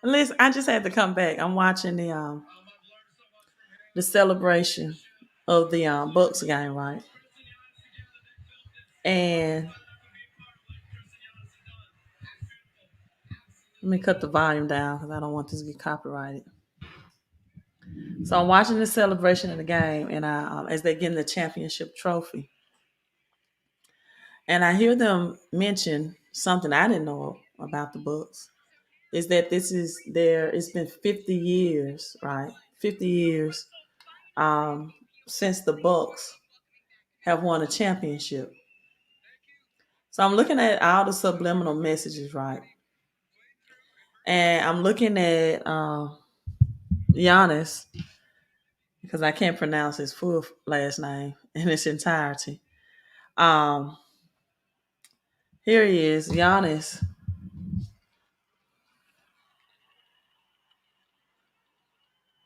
Listen, I just had to come back. I'm watching the celebration of the Bucks game, right? And let me cut the volume down because I don't want this to get copyrighted. So I'm watching the celebration of the game, and as they're getting the championship trophy, and I hear them mention something I didn't know about the Bucks. Is that this is there? It's been 50 years, right? 50 years um, since the Bucks have won a championship. So I'm looking at all the subliminal messages, right? And I'm looking at Giannis because I can't pronounce his full last name in its entirety. Um, Here he is, Giannis,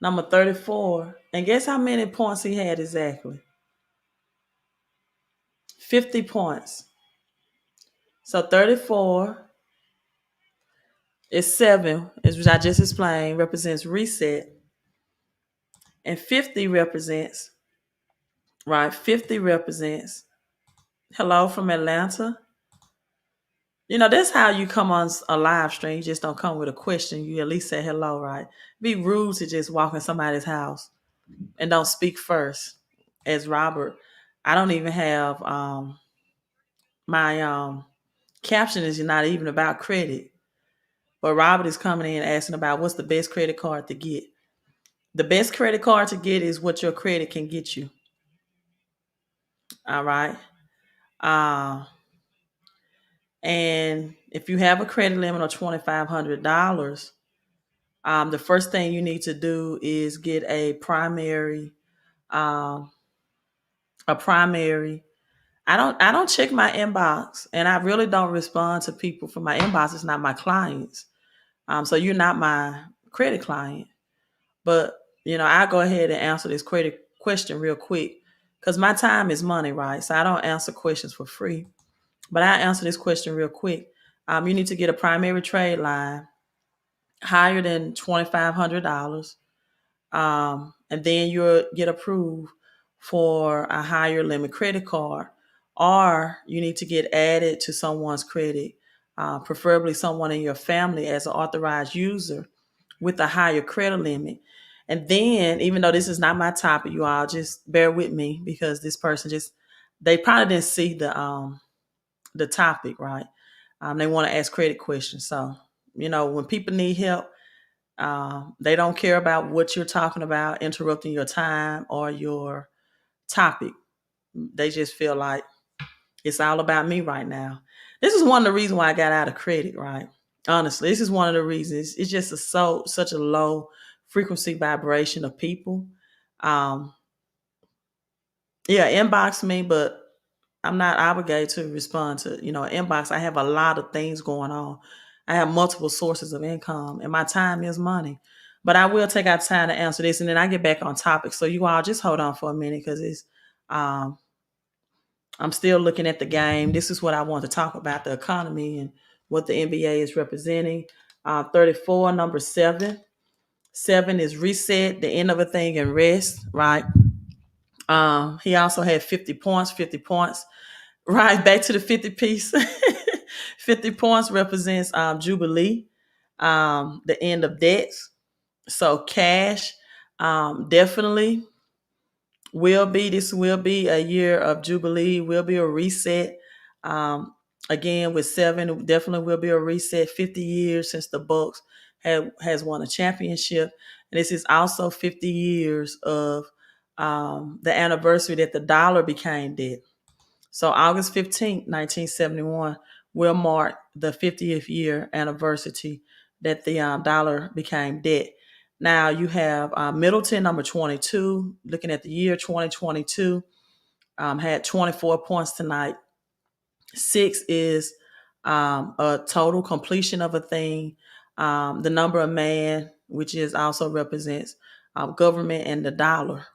number 34. And guess how many points he had exactly? 50 points. So 34 is 7, as I just explained, represents reset. And 50 represents, right? 50 represents hello from Atlanta. You know, that's how you come on a live stream. You just don't come with a question. You at least say hello, right? Be rude to just walk in somebody's house and don't speak first. As Robert, I don't even have my caption is not even about credit. But Robert is coming in asking about what's the best credit card to get. The best credit card to get is what your credit can get you. All right. Uh, and if you have a credit limit of $2,500, the first thing you need to do is get um, a primary. I don't check my inbox, and I really don't respond to people from my inbox. It's not my clients. So you're not my credit client. But I go ahead and answer this credit question real quick because my time is money, right? So I don't answer questions for free. But I answer this question real quick. You need to get a primary trade line higher than $2,500, and then you'll get approved for a higher limit credit card, or you need to get added to someone's credit, preferably someone in your family as an authorized user with a higher credit limit. And then, even though this is not my topic, you all just bear with me because this person they probably didn't see the topic, right? They want to ask credit questions. So, when people need help, they don't care about what you're talking about, interrupting your time or your topic. They just feel like it's all about me right now. This is one of the reasons why I got out of credit, right? Honestly, this is one of the reasons. It's just such a low frequency vibration of people. Um, yeah, inbox me, but I'm not obligated to respond to, inbox. I have a lot of things going on. I have multiple sources of income and my time is money. But I will take out time to answer this and then I get back on topic. So you all just hold on for a minute because um I'm still looking at the game. This is what I want to talk about, the economy and what the NBA is representing. 34, number 7. 7 is reset, the end of a thing and rest, right? He also had 50 points, 50 points. Right, back to the 50 piece. 50 points represents Jubilee, the end of debts. So cash definitely this will be a year of Jubilee, will be a reset. Um, Again, with 7, it definitely will be a reset. 50 years since the Bucks has won a championship. And this is also 50 years of the anniversary that the dollar became dead. So August 15th, 1971 will mark the 50th year anniversary that the dollar became debt. Now you have Middleton, number 22, looking at the year 2022, had 24 points tonight. 6 is a total completion of a thing. The number of man, which is also represents government and the dollar,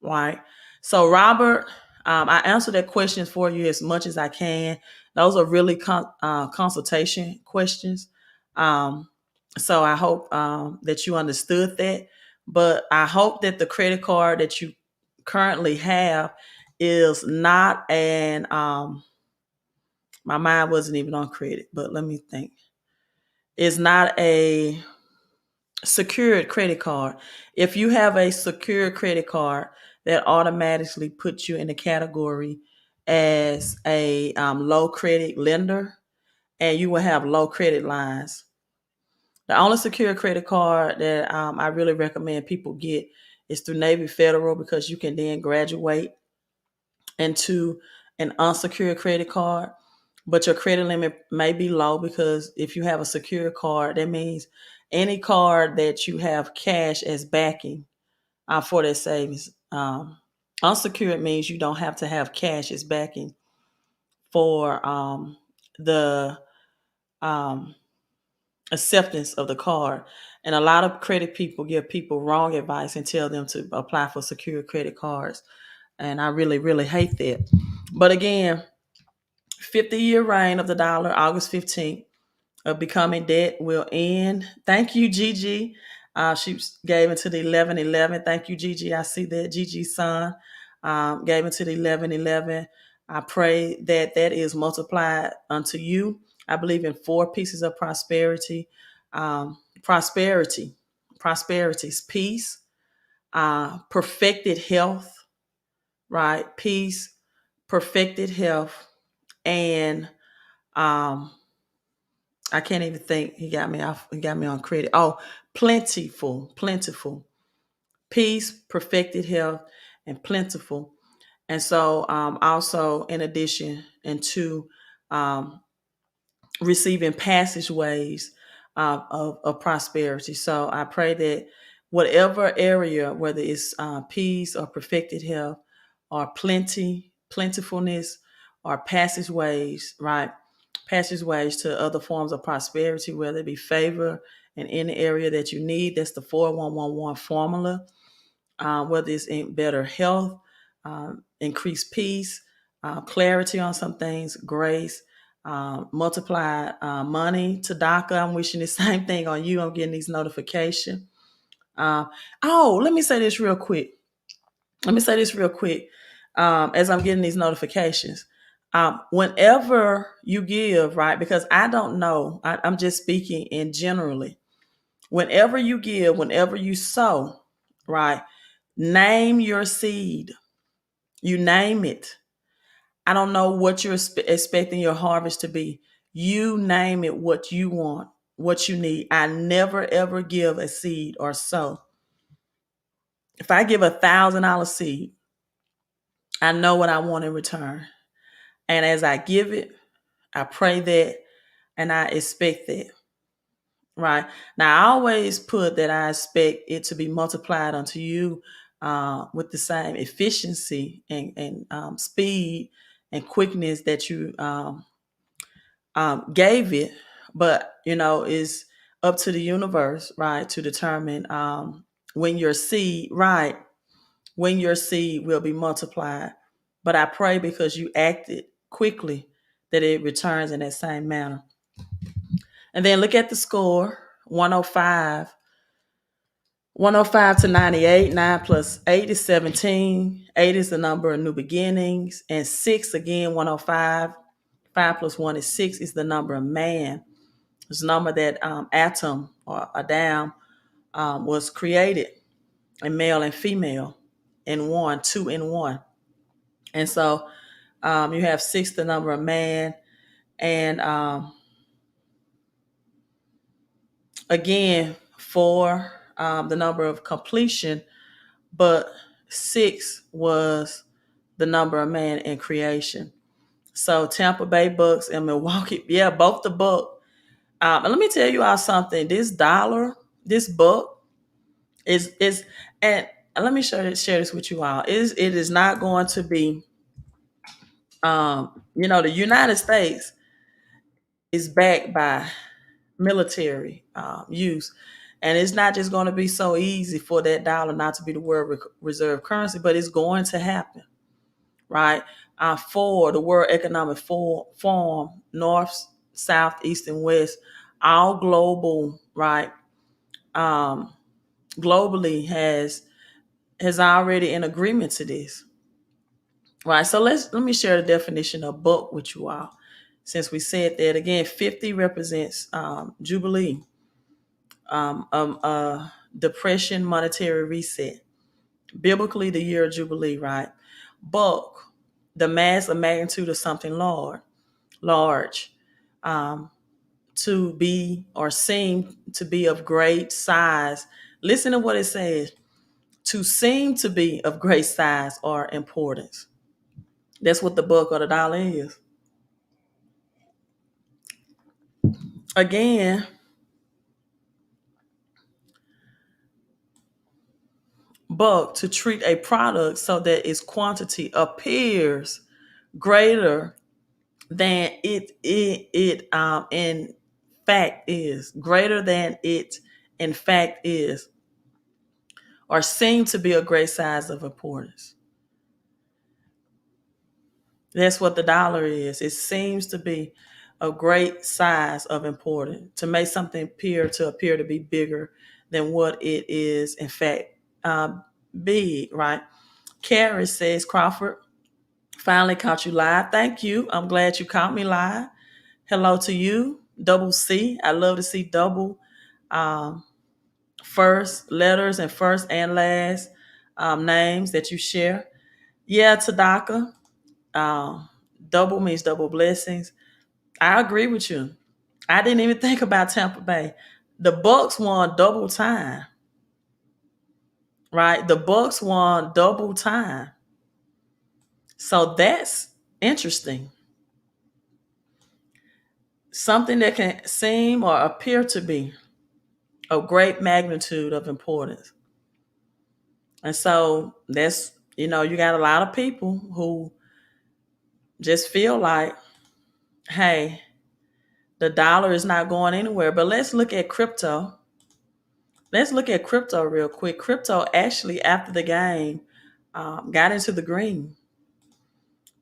right? So Robert, I answer that question for you as much as I can. Those are really consultation questions. Um, So I hope that you understood that. But I hope that the credit card that you currently have is not an my mind wasn't even on credit, but let me think. It's not a secured credit card. If you have a secured credit card, that automatically puts you in the category as a low credit lender, and you will have low credit lines. The only secure credit card that I really recommend people get is through Navy Federal, because you can then graduate into an unsecured credit card. But your credit limit may be low, because if you have a secure card, that means any card that you have cash as backing for that savings. Unsecured means you don't have to have cash as backing for the um, acceptance of the card. And a lot of credit people give people wrong advice and tell them to apply for secure credit cards. And I really, really hate that. But again, 50-year reign of the dollar, August 15th, of becoming debt will end. Thank you, Gigi. She gave into the 1111. Thank you, Gigi. I see that. Gigi's son gave into the 1111. I pray that that is multiplied unto you. I believe in 4 pieces of prosperity. Prosperity. Prosperity is peace, perfected health, right? Peace, perfected health, and I can't even think. He got me off. He got me on credit. Oh, plentiful, plentiful, peace, perfected health, and plentiful. And so, also in addition, into um, receiving passageways of prosperity. So I pray that whatever area, whether it's peace or perfected health or plentifulness or passageways, right? Passageways to other forms of prosperity, whether it be favor in any area that you need. That's the 4111 formula. Whether it's in better health, increased peace, clarity on some things, grace, multiply money to DACA. I'm wishing the same thing on you. I'm getting these notifications. Let me say this real quick. As I'm getting these notifications. Whenever you give, right? Because I don't know, I'm just speaking in generally. Whenever you give, whenever you sow, right? Name your seed. You name it. I don't know what you're expecting your harvest to be. You name it what you want, what you need. I never ever give a seed or sow. If I give $1,000 seed, I know what I want in return. And as I give it, I pray that and I expect that. Right. Now, I always put that I expect it to be multiplied unto you with the same efficiency and speed and quickness that you gave it. But, is up to the universe, right, to determine when your seed, right, when your seed will be multiplied. But I pray because you acted quickly that it returns in that same manner. And then look at the score, 105. 105 to 98, 9 plus 8 is 17. 8 is the number of new beginnings. And 6, again, 105. 5 plus 1 is 6, is the number of man. It's the number that Atom or Adam was created, and male and female in one, 2 in 1. And so you have 6, the number of man. And again, 4, the number of completion, but 6 was the number of man in creation. So Tampa Bay Bucks and Milwaukee, yeah, both the book. And let me tell you all something. This book is, and let me share this with you all. It is not going to be, the United States is backed by military use. And it's not just going to be so easy for that dollar not to be the world reserve currency, but it's going to happen, right? For the World Economic Forum, North, South, East, and West, all global right? Um, globally has already in agreement to this, right? So let me share the definition of buck with you all. Since we said that again, 50 represents Jubilee, depression, monetary reset. Biblically, the year of Jubilee, right? Buck, the mass or magnitude of something large, um, to be or seem to be of great size. Listen to what it says: to seem to be of great size or importance. That's what the buck or the dollar is. Again, buck, to treat a product so that its quantity appears greater than it in fact is, greater than it in fact is, or seem to be a great size of importance. That's what the dollar is. It seems to be a great size of importance, to make something appear to be bigger than what it is in fact big, right? Carrie says, Crawford, finally caught you live. Thank you. I'm glad you caught me live. Hello to you. Double C. I love to see double um, first letters and first and last names that you share. Yeah, Tadaka. Um, double means double blessings. I agree with you. I didn't even think about Tampa Bay. The Bucks won double time, right? The Bucks won double time. So that's interesting. Something that can seem or appear to be of great magnitude of importance. And so that's, you got a lot of people who just feel like, hey, the dollar is not going anywhere. But let's look at crypto. Let's look at crypto real quick. Crypto actually, after the game, got into the green.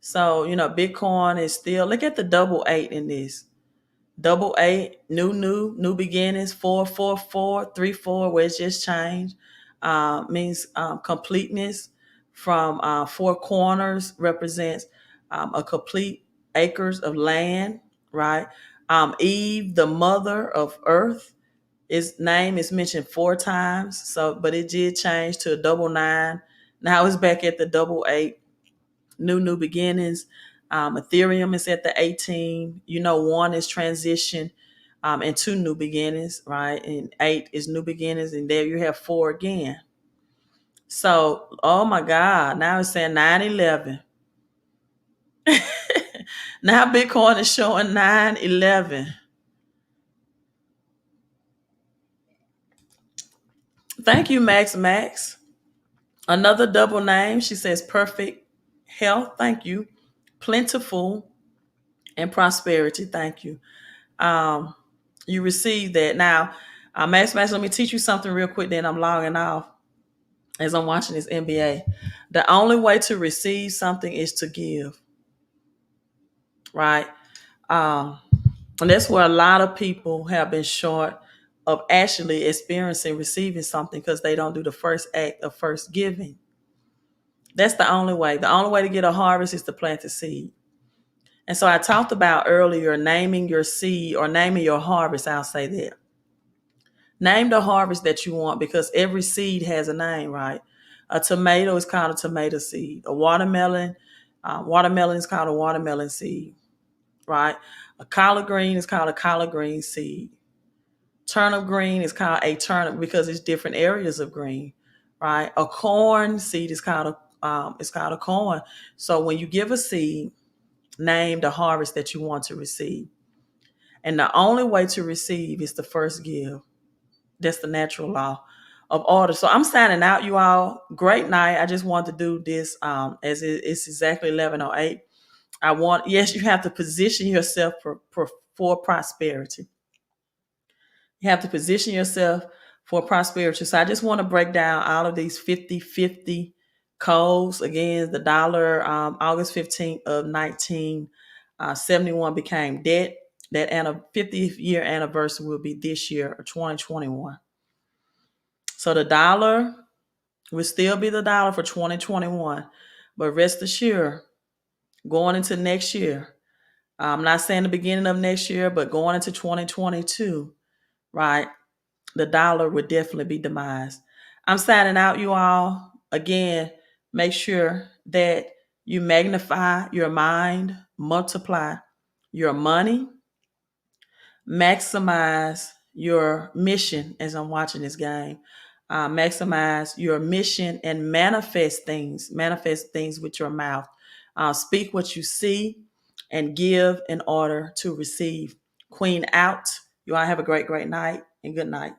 So, Bitcoin is still, look at the double eight in this. Double eight, new beginnings, 444, 34, where it's just changed, means completeness. From four corners represents a complete acres of land, right? Eve, the mother of earth, its name is mentioned four times. So, but it did change to a double nine. Now it's back at the double eight. New beginnings. Ethereum is at the 18. One is transition and two new beginnings, right? And 8 is new beginnings, and there you have 4 again. So, oh my God, now it's saying 9/11. Now Bitcoin is showing 9/11. Thank you, Max. Another double name. She says perfect health. Thank you. Plentiful and prosperity. Thank you. Um, you receive that. Now, Max, let me teach you something real quick, then I'm logging off as I'm watching this NBA. The only way to receive something is to give, right? Um, and that's where a lot of people have been short of actually experiencing receiving something because they don't do the first act of first giving. That's the only way. The only way to get a harvest is to plant the seed. And so I talked about earlier naming your seed or naming your harvest. I'll say that. Name the harvest that you want because every seed has a name, right? A tomato is called a tomato seed. A watermelon is called a watermelon seed, right? A collard green is called a collard green seed. Turnip green is called a turnip because it's different areas of green, right? A corn seed is called a corn. So when you give a seed, name the harvest that you want to receive. And the only way to receive is to first give. That's the natural law of order. So I'm signing out, you all. Great night. I just wanted to do this as it's exactly 11:08. Yes, you have to position yourself for prosperity. You have to position yourself for prosperity. So I just want to break down all of these 50/50 codes. Again, the dollar, August 15th of 1971 became debt. That 50th year anniversary will be this year, or 2021. So the dollar will still be the dollar for 2021. But rest assured, going into next year, I'm not saying the beginning of next year, but going into 2022, right, the dollar would definitely be demised. I'm signing out, you all. Again, make sure that you magnify your mind, multiply your money, maximize your mission as I'm watching this game. Maximize your mission and manifest things. Manifest things with your mouth. Speak what you see and give in order to receive. Queen out. You all have a great, great night and good night.